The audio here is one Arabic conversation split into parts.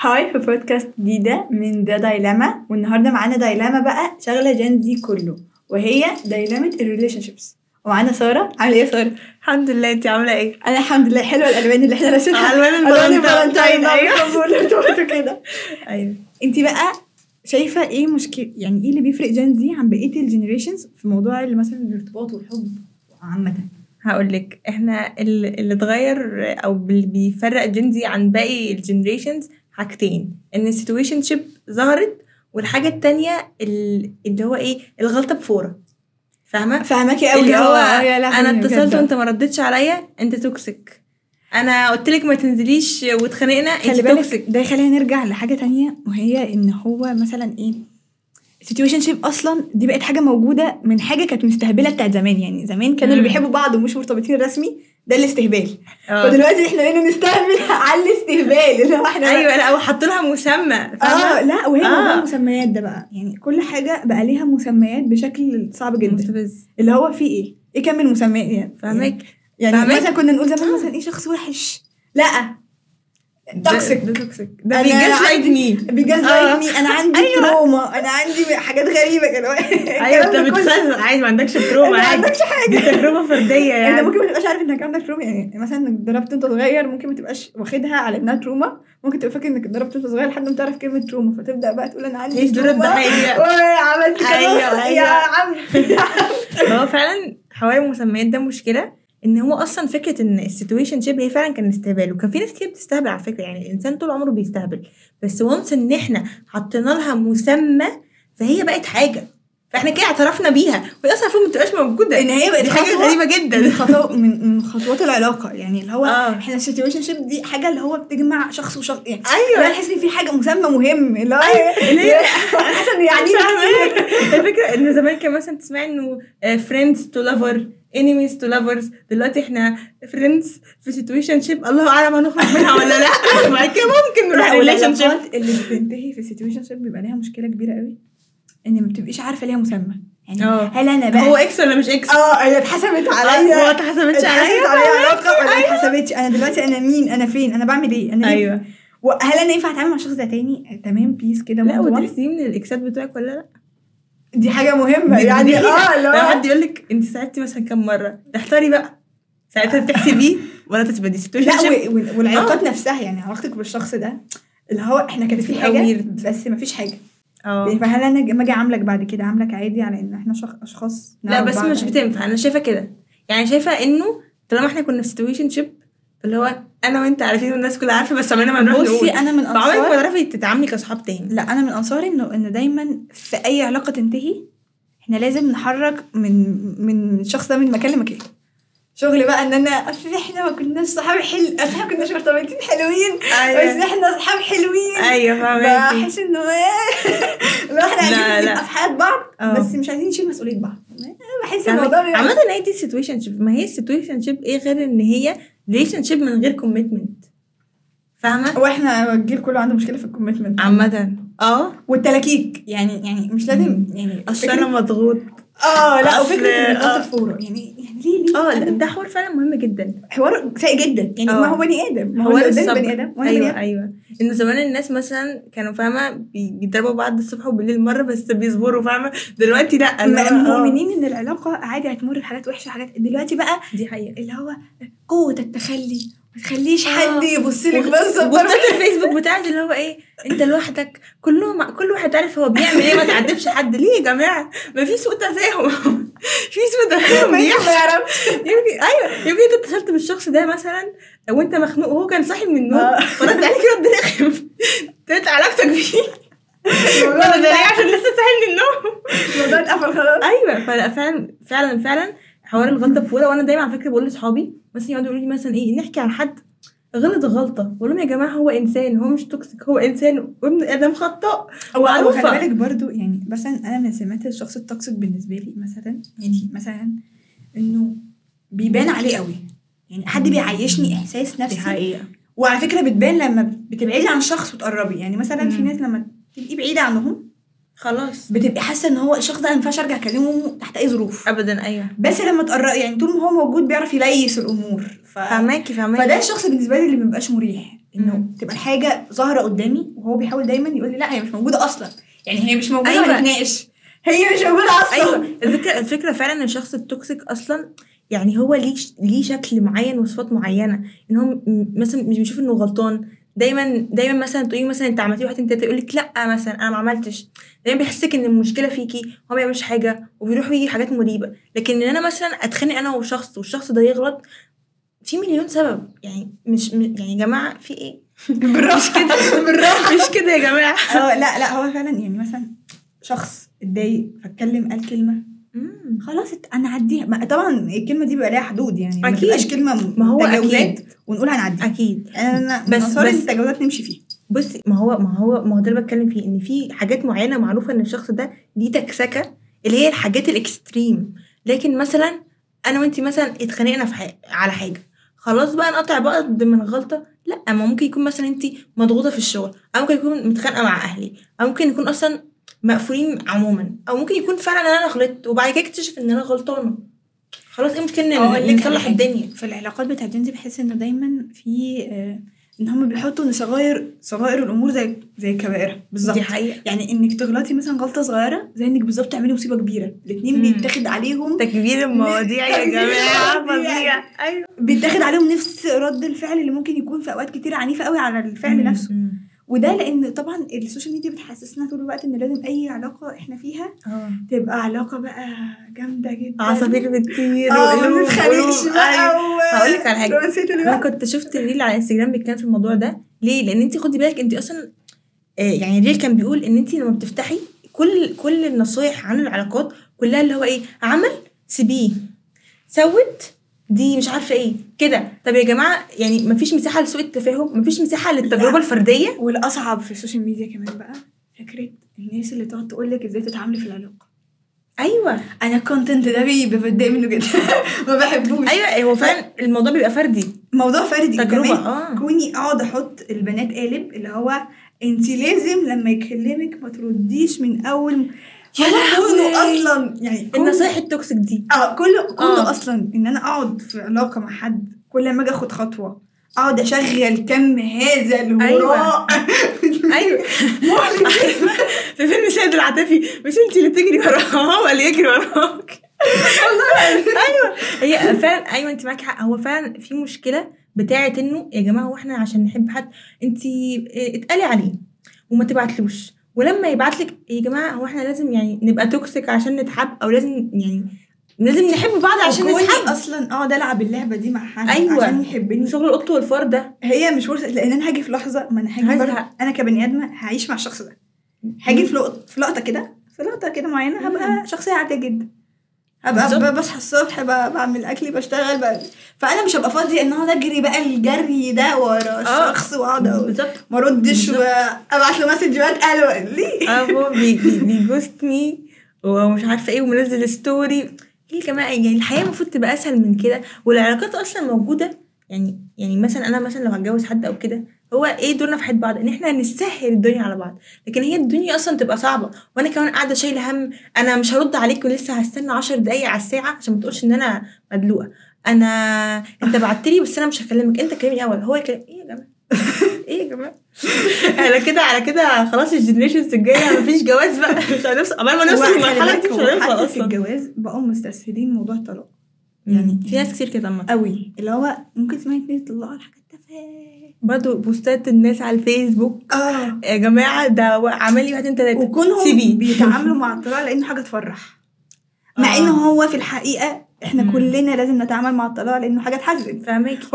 هاي في بودكاست جديدة من ده دايلاما، والنهاردة معانا دايلاما بقى شغلة جين زي كله، وهي دايلامة الريليشن شيبس. ومعانا سارة. عاملة ايه يا سارة؟ الحمد لله، انتي عاملة ايه؟ انا الحمد لله. حلوة الالوان اللي احنا راسمها، الوان الفالنتاين. ايوه كده. ايوه، انتي بقى شايفة ايه مشكلة، يعني ايه اللي بيفرق جين زي عن بقية الجنريشنز في موضوع اللي مثلا الارتباط والحب عامة؟ هقولك احنا اللي اتغير او اللي بيفرق جنزي عن باقي الجنريشنز حاجتين: ان السيتويشن شيب ظهرت، والحاجة التانية اللي هو ايه، الغلطة بفورة. فاهماكي قوي. اللي هو انا اتصلت وانت ما ردتش عليا، انت توكسيك. انا قلت لك ما تنزليش واتخانقنا، انت توكسيك. ده خلينا نرجع لحاجة تانية، وهي ان هو مثلا ايه، السيتويشن شيب اصلا دي بقت حاجه موجوده من حاجه كانت مستهبله بتاعت زمان. يعني زمان كانوا اللي بيحبوا بعض ومش مرتبطين رسمي، ده الاستهبال. فدلوقتي احنا بقينا نستهبل على الاستهبال اللي هو احنا ايوه، لا وحطوا لها مسمى. لا وهي موضوع مسميات ده بقى، يعني كل حاجه بقى ليها مسميات بشكل صعب جدا، مستفز. اللي هو في ايه كم المسميات يعني. فاهمك يعني مثلا كنا نقول زمان مثلا ايه، شخص وحش، لا توكسيك. ده بيجازلايت مي انا عندي تروما، انا عندي حاجات غريبه كده. ايوه انت بتخزن عادي، ما عندكش تروما، ما عندكش حاجه، دي تجربه فرديه. يعني انت ممكن ما تبقاش عارف انك عندك تروما. يعني مثلا ضربت انت صغير، ممكن ما تبقاش واخدها على انها تروما، ممكن تبقى فاكر انك ضربت انت صغير لحد ما تعرف كلمه تروما، فتبدا بقى تقول انا عندي تروما. عملت كده. أيوة. يا عم هو فعلا حوار المسميات ده مشكله، ان هو اصلا فكره ان السيتويشن شيب هي فعلا كان استهبال، وكان في ناس كتير بتستهبل على فكره. يعني الانسان طول عمره بيستهبل، بس وانس ان احنا حطينا لها مسمى فهي بقت حاجه، فاحنا كده اعترفنا بيها، وهي اصلا المفروض ما تبقاش موجوده. ان هي بقت حاجه غريبه جدا، من خطوات العلاقه. يعني اللي هو احنا السيتويشن شيب دي حاجه اللي هو بتجمع شخص وشخص. يعني ايوه، لا تحس ان في حاجه مسمى مهم، اللي هو حسن يعني الفكره ان زمان كان مثلا تسمعي انه فريندز تو لافر، enemies to lovers. دلوقتي احنا friends في situation ship، الله اعلم هنخرج منها ولا لا. بعد كده ممكن نروح relation ship. اللي بتنتهي في situation ship بيبقى ليها مشكله كبيره قوي، ان ما بتبقيش عارفه ليها مسمى. يعني هل انا بقى هو اكس ولا مش اكس؟ هي اتحسبت عليا، هو اتحسبتش عليا علاقه ولا ما اتحسبتش؟ انا دلوقتي انا مين، انا فين، انا بعمل ايه، انا ايوه. وهل انا ينفع اتعامل مع شخص ده تاني تمام بيس كده؟ لا وتحسيه من الاكسات بتوعك ولا لا، دي حاجه مهمه. يعني لو حد يقول لك انت ساعدتي مثلا كم مره، تحتاري بقى ساعتها تحسبيه ولا تسيبي دي سيتويشن شيب. والعلاقات نفسها، يعني علاقتك بالشخص ده اللي هو احنا كانت في حاجه بس ما فيش حاجه. يعني فهل انا لما اجي عاملك بعد كده عاملك عادي على ان احنا اشخاص؟ لا بس مش بتنفع. انا شايفه كده، يعني شايفه انه طالما احنا كنا في سيتويشن شيب اللي هو انا وانت عارفين والناس كلها عارفه، بس عمرنا ما نروح نقول. بصي انا من انصار ما تعرفي تتعاملي كاصحاب تاني. لا انا من انصار ان دايما في اي علاقه تنتهي احنا لازم نحرك من الشخص ده من مكان لمكان. شغل بقى ان انا اصل احنا ما كناش صحاب اصل احنا كناش مرتبطين حلوين. أيوة. بس احنا صحاب حلوين. ايوه فاهمه. بحس انه لا احنا عايزين نبقى في حياه بعض بس مش عايزين نشيل مسؤوليه بعض. بحس الموضوع عامه هي دي سيتويشن شيب. ما هي السيتويشن شيب ايه غير ان هي ريليشن شيب من غير كوميتمنت، فاهمه؟ واحنا الجيل كله عنده مشكله في الكوميتمنت عامه. والتلاكيك. يعني مش لازم يعني اصل انا مضغوط. لا وفكره الضغط الفورة يعني ليه ده حوار فعلا مهم جدا، حوار سيء جدا. يعني ما هو بني ادم، ما هو بني ادم. ايوه ان زمان الناس مثلا كانوا فاهمه بيضربوا بعض الصبح وبالليل مره بس بيصبروا، فاهمه؟ دلوقتي لا، مؤمنين ان العلاقه عادي هتمر بحاجات وحشه حاجات. دلوقتي بقى دي حقيقه اللي هو قوه التخلي، ما تخليش حد يبص لك بس. بوستات الفيسبوك بتاعتي اللي هو ايه، انت لوحدك، كل واحد عارف هو بيعمل ايه، ما تعدبش حد. ليه يا جماعه؟ ما في سوء تفاهم. في سوء تفاهم ما يعرفش. يمكن انت اتصلت بالشخص ده مثلا وانت مخنوق وهو كان صاحي من النوم فرد عليك رد رخم، تقطع علاقتك بيه ولا ده عشان لسه صاحي من النوم، الموضوع اتقفل خلاص. ايوه فعلا حوار الغلطه بفوره. وانا دايما على فكره بقول لاصحابي مثلا يقعدوا يقولوا لي مثلا ايه، نحكي عن حد غلط غلطه، بقول لهم يا جماعه هو انسان، هو مش توكسيك، هو انسان وابن ادم خطاء. هو خلي بالك برضو. يعني مثلا انا من سمات الشخص التوكسيك بالنسبه لي مثلا، يعني مثلا انه بيبان عليه قوي. يعني حد بيعيشني احساس نفسي. دي حقيقه. وعلى فكره بتبان لما بتبعدي عن شخص وتقربي. يعني مثلا في ناس لما تبقي بعيده عنهم خلاص بتبقى حاسه ان هو الشخص ده ما ينفعش ارجع اكلمه تحت اي ظروف ابدا. ايوه بس لما تقرب، يعني طول ما هو موجود بيعرف يليس الامور. فهماكي فده الشخص بالنسبه لي اللي مبقاش مريح، انه تبقى الحاجه ظاهره قدامي وهو بيحاول دايما يقول لي لا هي مش موجوده اصلا، يعني هي مش موجوده. أيوة. ونتناقش هي مش موجوده اصلا. ايوه الفكره فعلا ان الشخص التوكسيك اصلا يعني هو ليه شكل معين وصفات معينه، ان هو مثلا مش بيشوف انه غلطان. دايما مثلا تقولي مثلا انت عملتي 1 2 3 يقول لك لا مثلا انا ما عملتش. دايما بيحسك ان المشكله فيكي، هو ما بيعملش حاجه وبيروح ويجي حاجات مريبه. لكن ان انا مثلا اتخانق انا والشخص ده يغلط في مليون سبب، يعني مش يعني يا جماعه في ايه؟ بالراحه مش كده بالراحه مش كده يا جماعه. لا هو فعلا يعني مثلا شخص اتضايق فاتكلم قال كلمه خلاص انا هعديها. طبعا الكلمه دي بيبقى ليها حدود، يعني ما تبقاش كلمه ما هو تجاوزات ونقول هنعديها. اكيد انا بس التجاوزات نمشي فيها. بصي ما هو ده اللي بتكلم فيه، ان في حاجات معينه معروفه ان الشخص ده دي تكسكه اللي هي الحاجات الاكستريم. لكن مثلا انا وانتي مثلا اتخانقنا على حاجه، خلاص بقى نقطع بعض من غلطه؟ لا، ما ممكن يكون مثلا انتي مضغوطه في الشغل، او ممكن يكون متخانقه مع اهلي، او ممكن يكون اصلا مقفولين عموما، او ممكن يكون فعلا انا غلطت وبعد كده اكتشف ان انا غلطانه. خلاص ايه المشكله ان نصلح الدنيا؟ في العلاقات بتاعت دي بحس انه دايما في ان هم بيحطوا ان صغائر الامور زي كبائرها بالظبط. دي حقيقه، يعني انك تغلطي مثلا غلطه صغيره زي انك بالظبط تعملي مصيبه كبيره. الاثنين بيتاخد عليهم تكبير المواضيع يا جماعه فظيع. ايوه بيتاخد عليهم نفس رد الفعل اللي ممكن يكون في اوقات كتير عنيفه قوي على الفعل نفسه. وده لان طبعا السوشيال ميديا بتحسسنا طول الوقت ان لازم اي علاقه احنا فيها تبقى علاقه بقى جامده جدا، عصافير بتطير ما بتخليش بقى. هقول لك على حاجه، انا كنت شفت ريل على انستجرام بيتكلم في الموضوع ده. ليه؟ لان انت خدي بالك انت اصلا يعني ريل كان بيقول ان انت لما بتفتحي كل النصايح عن العلاقات كلها اللي هو ايه، عمل سيبيه، سوت دي مش عارفه ايه كده. طب يا جماعه يعني مفيش مساحه لسوء التفاهم، مفيش مساحه للتجربه الفرديه. والاصعب في السوشيال ميديا كمان بقى فكره الناس اللي تقعد تقول لك ازاي تتعاملي في العلاقه. ايوه انا الكونتنت ده بتضايق منه جدا ما بحبوش. ايوه هو فعلا الموضوع بيبقى فردي، موضوع فردي تجربه. كوني اقعد احط البنات قالب اللي هو انت لازم لما يكلمك ما ترديش من اول. كله اصلا يعني النصايح التوكسيك دي كله اصلا ان انا اقعد في علاقه مع حد كل ما اجي اخد خطوه اقعد اشغل كم هذا الهراء. ايوه في فيلم سيد العاطفي مش انت اللي تجري وراها هو اللي يجري وراك. ايوه هي فعلا، ايوه انت معاكي حق. هو فعلا في مشكله بتاعه انه يا جماعه هو احنا عشان نحب حد انت اتقلي عليه وما تبعتلوش، ولما يبعتلك يا جماعه هو احنا لازم يعني نبقى توكسيك عشان نتحب، او لازم نحب بعض عشان نتحب اصلا اقعد العب اللعبه دي مع حد عشان يحبني. شغل القط والفار ده هي مش فرصه، لان انا هاجي في لحظه ما انا هاجي انا كبني ادمه هعيش مع الشخص ده، هاجي في لقطه كده معينه هبقى شخصيه عاديه جدا، هبقى بصحى الصبح بعمل اكلي بشتغل بقى. فانا مش هبقى فاضيه ان اقعد اجري بقى الجري ده ورا الشخص واقعد ما اردش وابعت له مسجات قالوا ليه هو بيجوست مي ومش عارفه ايه ومنزل ستوري. ايه يا جماعه، يعني الحياه المفروض تبقى اسهل من كده، والعلاقات اصلا موجوده. يعني مثلا انا مثلا لو هتجوز حد او كده، هو ايه دورنا في حياه بعض؟ ان احنا نسهل الدنيا على بعض. لكن هي الدنيا اصلا تبقى صعبه وانا كمان قاعده شايله هم، انا مش هرد عليك ولسه هستنى 10 دقايق على الساعه عشان ما تقولش ان انا مدلوقه. انت بعتلي بس انا مش هكلمك، انت كلمني اول. هو يكلم ايه يا جماعه؟ ايه يا جماعه؟ على كده خلاص الجنريشنز الجايه مفيش جواز بقى. مش هنوصل قبل ما نوصل للمرحله دي، مش هنوصل اصلا. في الجواز بقوا مستسهلين موضوع الطلاق. يعني في ناس كتير كده قوي اللي هو ممكن تسمعي اتنين يطلعوا الحاجات تافهه برضه بوستات الناس على الفيسبوك. يا جماعه ده عمل لي 1 2 3 وكونهم بيتعاملوا مع الطلاق لانه حاجه تفرح، مع انه هو في الحقيقه احنا كلنا لازم نتعامل مع الطلاق لانه حاجه تحزن. فاهماكي؟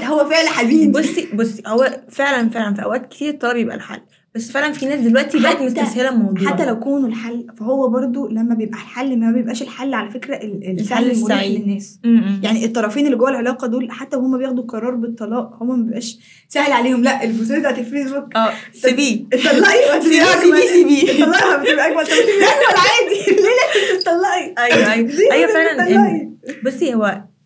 هو فعلا حزين. بصي هو فعلا في اوقات كتير الطلاق بيبقى الحل، بس فعلا في ناس دلوقتي بقت مستسهله الموضوع. حتى لو كونه الحل فهو برضو لما بيبقى الحل ما بيبقاش الحل على فكره الحل المريح للناس. يعني الطرفين اللي جوه العلاقه دول حتى وهم بياخدوا قرار بالطلاق هم ما بيبقاش سهل عليهم. لا البوستات بتاعت الفيسبوك سيبيه طلقي سيبيه طلقها بتبقى اجمل. طب اجمل عادي ليه لازم تطلقي؟ ايوه فعلا. بصي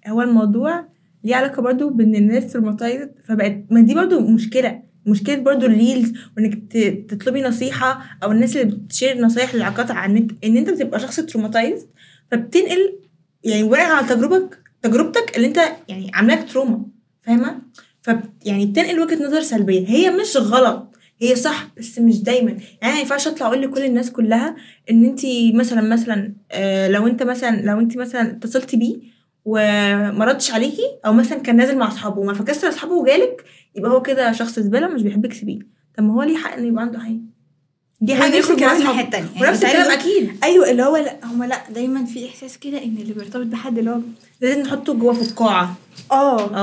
هو الموضوع ليه علاقه برضو بان الناس تروماتايزد، فبقت ما دي برضو مشكله برضو الريلز، وانك تطلبي نصيحه، او الناس اللي بتشير نصايح للعلاقات على النت، ان انت بتبقى شخص تروماتايزد فبتنقل يعني بناء على تجربتك اللي انت يعني عاملاك تروما. فاهمه؟ يعني بتنقل وجهه نظر سلبيه، هي مش غلط، هي صح بس مش دايما. يعني ما ينفعش اطلع اقول لكل الناس كلها ان انت مثلا لو انت مثلا اتصلتي بيه وما ردش عليكي، او مثلا كان نازل مع اصحابه وما فكسر اصحابه وجالك، يبقى هو كده شخص زباله مش بيحبك، سيبيه. طب ما هو ليه حق انه يبقى عنده حاجه، دي حاجه نفس يخرج مع الكلام اصحابه الناحيه التانيه ونفس الكلام اكيد. ايوه اللي هو لا هما لا دايما في احساس كده ان اللي بيرتبط بحد اللي هو لازم نحطه جوه في القاعه.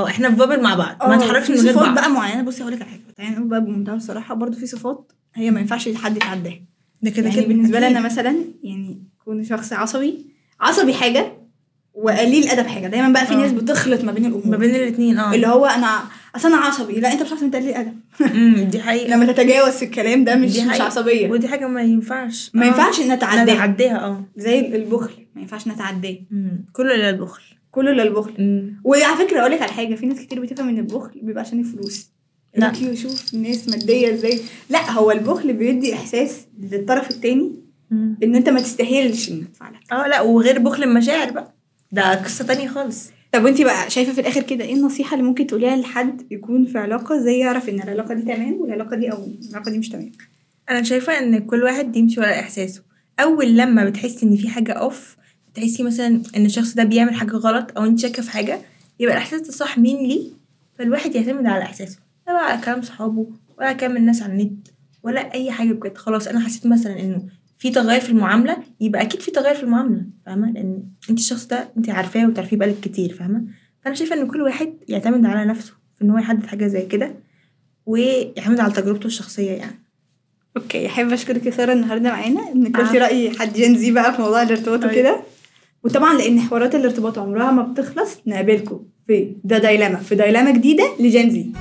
احنا في بابل مع بعض، ما نتحركش من في غير صفات بعض. بقى معينه. بصي هقول لك على حاجه، تعالي نقول بقى بمنتهى الصراحه، برضو في صفات هي ما ينفعش حد يتعداها. ده كده يعني كده بالنسبه لي أكيد. انا مثلا يعني كون شخص عصبي حاجه وقليل ادب حاجه. دايما بقى في ناس بتخلط ما بين الامور، ما بين الاثنين. اللي هو انا اصلا عصبي، لا انت مش عصبي، انت قليل ادب. دي حقيقه. لما تتجاوز في الكلام ده مش عصبيه، ودي حاجه ما ينفعش نتعداها. زي البخل ما ينفعش نتعداه. كله الا البخل. وعلى فكره اقول لك على حاجه، في ناس كتير بتفهم ان البخل بيبقى عشان الفلوس. لا شوف الناس ماديه ازاي، لا هو البخل بيدي احساس للطرف التاني ان انت ما تستاهلش ان تدفع لك. لا وغير بخل المشاعر بقى ده قصه تانية خالص. طب وانتي بقى شايفه في الاخر كده ايه النصيحه اللي ممكن تقوليها لحد يكون في علاقه زي يعرف ان العلاقه دي تمام والعلاقه دي او العلاقه دي مش تمام؟ انا شايفه ان كل واحد يمشي ورا احساسه. اول لما بتحسي ان في حاجه اوف، بتحسي مثلا ان الشخص ده بيعمل حاجه غلط او انت شاكه في حاجه، يبقى الاحساس ده صح مين ليه. فالواحد يعتمد على احساسه، لا بقى على كلام صحابه ولا على كلام الناس على النت ولا اي حاجه. بجد خلاص انا حسيت مثلا انه في تغير في المعامله، يبقى اكيد في تغير في المعامله، فاهمه؟ لان انت الشخص ده انت عارفاه وتعرفيه بقالك كتير، فاهمه؟ فانا شايفه ان كل واحد يعتمد على نفسه في ان هو يحدد حاجه زي كده ويعتمد على تجربته الشخصيه يعني. اوكي، احب اشكرك يا ساره النهارده معانا انك قلتي راي حد جنزي بقى في موضوع الارتباط وكده. وطبعا لان حوارات الارتباط عمرها ما بتخلص، نقابلكم في دايلاما جديده لجنزي.